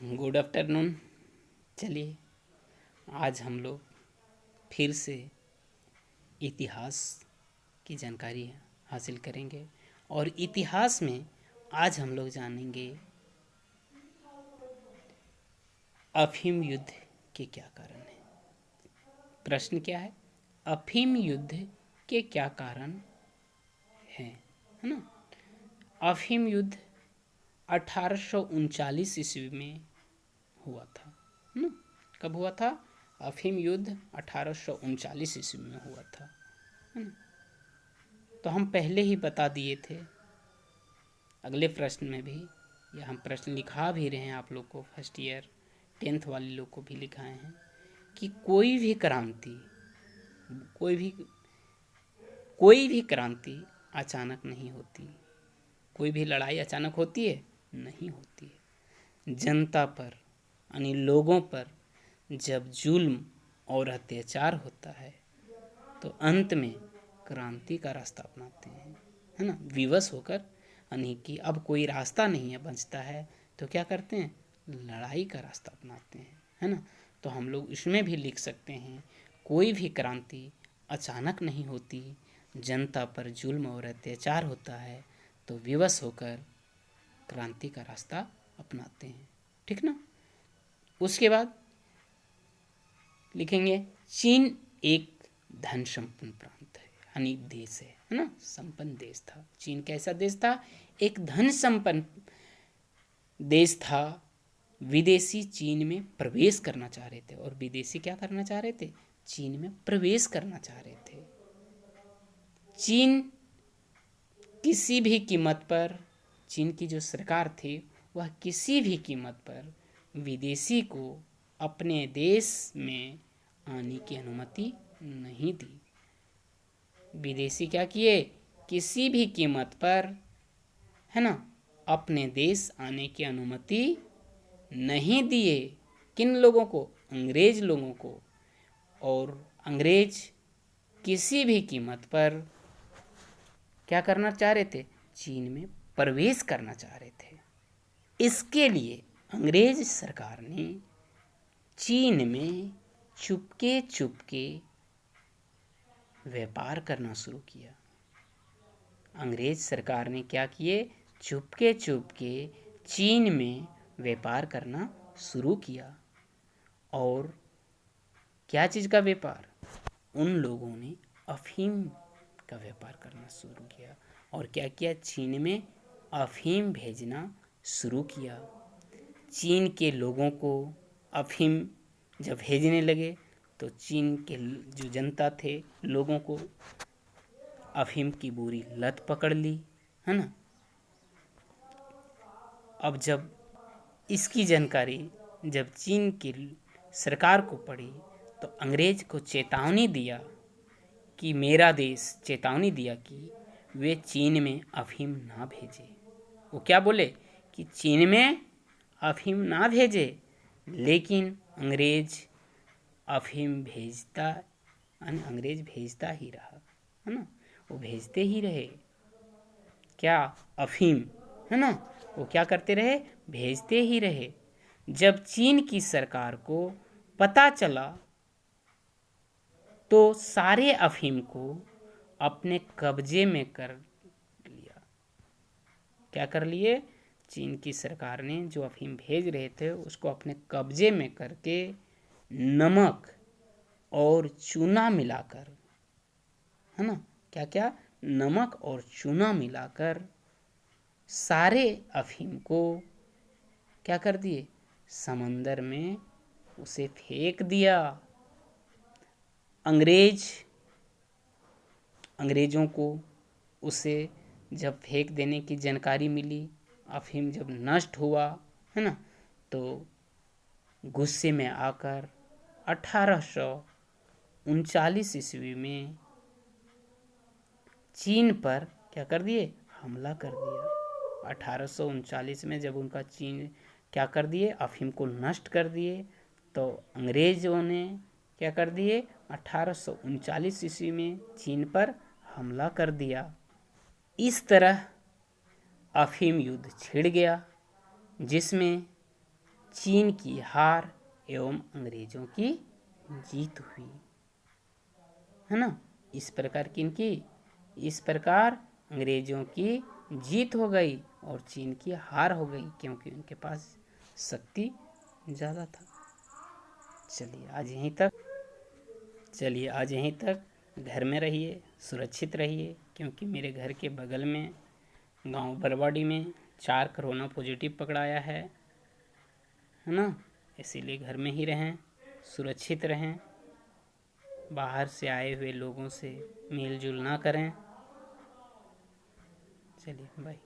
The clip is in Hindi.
Good afternoon. चलिए आज हम लोग फिर से इतिहास की जानकारी हासिल करेंगे और इतिहास में आज हम लोग जानेंगे अफीम युद्ध के क्या कारण हैं। प्रश्न क्या है? अफीम युद्ध के क्या कारण हैं, है ना। अफीम युद्ध 1839 ईस्वी में हुआ था, है ना। कब हुआ था? अफीम युद्ध 1839 ईस्वी में हुआ था, है ना। तो हम पहले ही बता दिए थे अगले प्रश्न में भी, या हम प्रश्न लिखा भी रहे हैं आप लोग को, फर्स्ट ईयर 10th वाले लोग को भी लिखाए हैं कि कोई भी क्रांति अचानक नहीं होती। कोई भी लड़ाई अचानक होती है? नहीं होती है। जनता पर यानी लोगों पर जब जुल्म और अत्याचार होता है तो अंत में क्रांति का रास्ता अपनाते हैं, है ना। विवश होकर, यानी कि अब कोई रास्ता नहीं है बचता है तो क्या करते हैं? लड़ाई का रास्ता अपनाते हैं, है ना। तो हम लोग इसमें भी लिख सकते हैं कोई भी क्रांति अचानक नहीं होती। जनता पर जुल्म और अत्याचार होता है तो विवश होकर क्रांति का रास्ता अपनाते हैं, ठीक ना। उसके बाद लिखेंगे चीन एक धन संपन्न प्रांत है, यानी देश है ना, संपन्न देश था। चीन कैसा देश था? एक धन संपन्न देश था। विदेशी चीन में प्रवेश करना चाह रहे थे, और विदेशी क्या करना चाह रहे थे? चीन में प्रवेश करना चाह रहे थे। चीन किसी भी कीमत पर, चीन की जो सरकार थी वह किसी भी कीमत पर विदेशी को अपने देश में आने की अनुमति नहीं दी। विदेशी क्या किए? किसी भी कीमत पर, है ना, अपने देश आने की अनुमति नहीं दिए। किन लोगों को? अंग्रेज लोगों को। और अंग्रेज किसी भी कीमत पर क्या करना चाह रहे थे? चीन में प्रवेश करना चाह रहे थे। इसके लिए अंग्रेज सरकार ने चीन में चुपके चुपके व्यापार करना शुरू किया। अंग्रेज सरकार ने क्या किए? चुपके चुपके चीन में व्यापार करना शुरू किया। और क्या चीज़ का व्यापार? उन लोगों ने अफीम का व्यापार करना शुरू किया। और क्या किया? चीन में अफीम भेजना शुरू किया। चीन के लोगों को अफीम जब भेजने लगे तो चीन के जो जनता थे, लोगों को अफीम की बुरी लत पकड़ ली, है ना। अब जब इसकी जानकारी जब चीन की सरकार को पड़ी तो अंग्रेज को चेतावनी दिया कि वे चीन में अफीम ना भेजे। वो क्या बोले कि चीन में अफीम ना भेजे, लेकिन अंग्रेज भेजता ही रहा, है ना। वो भेजते ही रहे क्या? अफीम, है ना। वो क्या करते रहे? भेजते ही रहे। जब चीन की सरकार को पता चला तो सारे अफीम को अपने कब्जे में कर लिया। क्या कर लिए? चीन की सरकार ने जो अफीम भेज रहे थे उसको अपने कब्जे में करके नमक और चूना मिलाकर, है ना, क्या क्या? नमक और चूना मिलाकर सारे अफीम को क्या कर दिए? समंदर में उसे फेंक दिया। अंग्रेजों को उसे जब फेंक देने की जानकारी मिली, अफीम जब नष्ट हुआ, है ना, तो गुस्से में आकर 1839 ईस्वी में चीन पर क्या कर दिए? हमला कर दिया। 1839 में जब उनका चीन क्या कर दिए? अफीम को नष्ट कर दिए। तो अंग्रेजों ने क्या कर दिए? 1839 ईस्वी में चीन पर हमला कर दिया। इस तरह अफीम युद्ध छिड़ गया, जिसमें चीन की हार एवं अंग्रेजों की जीत हुई, है ना। इस प्रकार अंग्रेजों की जीत हो गई और चीन की हार हो गई, क्योंकि उनके पास शक्ति ज़्यादा था। चलिए आज यहीं तक। घर में रहिए, सुरक्षित रहिए, क्योंकि मेरे घर के बगल में गांव बरवाड़ी में 4 कोरोना पॉजिटिव पकड़ाया है ना। इसीलिए घर में ही रहें, सुरक्षित रहें, बाहर से आए हुए लोगों से मेल जोल ना करें। चलिए बाय।